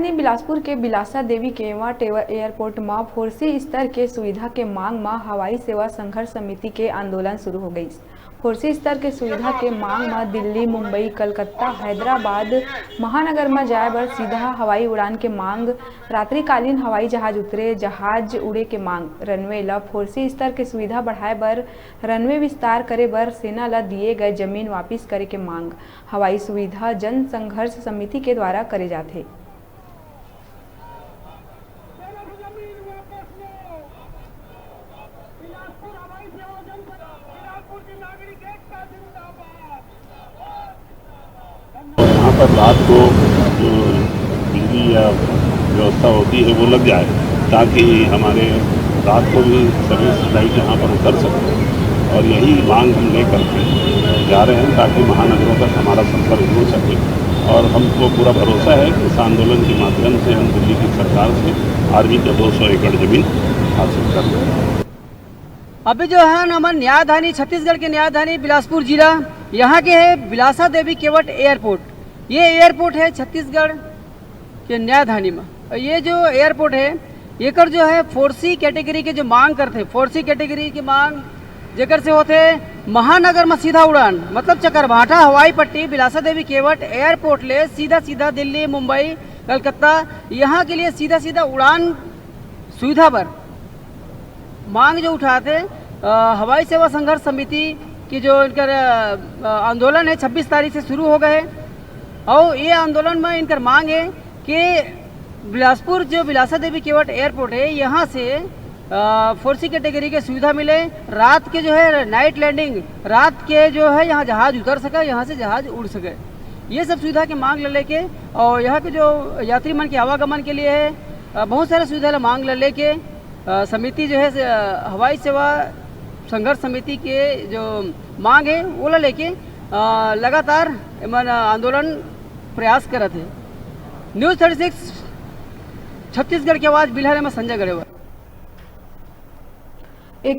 राजधानी बिलासपुर के बिलासा देवी केवट एयरपोर्ट में फोर्सी स्तर के सुविधा के मांग में हवाई सेवा संघर्ष समिति के आंदोलन शुरू हो गई। फोर्सी स्तर के सुविधा के मांग में दिल्ली, मुंबई, कलकत्ता, हैदराबाद महानगर में जाए बर सीधा हवाई उड़ान के मांग, रात्रिकालीन हवाई जहाज उतरे जहाज उड़े के मांग, रनवे ला फोर्सी स्तर के सुविधा बढ़ाए बर रनवे विस्तार करे बर सेना ला दिए गए जमीन वापिस करे के मांग हवाई सुविधा जन संघर्ष समिति के द्वारा करे जाते। यहाँ पर रात को जो बिजली या व्यवस्था होती है वो लग जाए ताकि हमारे रात को भी सर्विस फ्लाइट यहाँ पर उतर सके, और यही मांग हम लेकर के जा रहे हैं ताकि महानगरों तक हमारा संपर्क जुड़ सके। और हमको पूरा भरोसा है कि इस आंदोलन के माध्यम से हम दिल्ली की सरकार से आर्मी का 200 एकड़ जमीन हासिल कर लेंगे। अभी जो है हमारे न्यायधानी छत्तीसगढ़ के न्यायधानी बिलासपुर जिला यहाँ के है बिलासा देवी केवट एयरपोर्ट। ये एयरपोर्ट है छत्तीसगढ़ के न्यायधानी में। ये जो एयरपोर्ट है एकर जो है फोर्सी कैटेगरी के जो मांग करते, फोर्सी कैटेगरी की मांग जेकर से होते महानगर में सीधा उड़ान, मतलब चकरभाठा हवाई पट्टी बिलासा देवी केवट एयरपोर्ट ले सीधा सीधा दिल्ली, मुंबई, कलकत्ता यहाँ के लिए सीधा सीधा उड़ान सुविधा पर मांग जो उठाते हवाई सेवा संघर्ष समिति की जो इनकर आंदोलन है 26 तारीख से शुरू हो गए। और ये आंदोलन में इनकर मांग है कि बिलासपुर जो बिलासा देवी केवट एयरपोर्ट है यहाँ से फोर्सी कैटेगरी के सुविधा मिले, रात के जो है नाइट लैंडिंग, रात के जो है यहाँ जहाज उतर सके, यहाँ से जहाज उड़ सके, ये सब सुविधा की मांग ले लेके और यहाँ के जो यात्री मन के आवागमन के लिए है बहुत सारे सुविधा मांग ले लेके समिति जो है हवाई सेवा संघर्ष समिति के जो मांग है वो लेके लगातार आंदोलन प्रयास करते हैं। न्यूज़ 36 छत्तीसगढ़ की आवाज़ बिल्हार में संजय गरेवाल।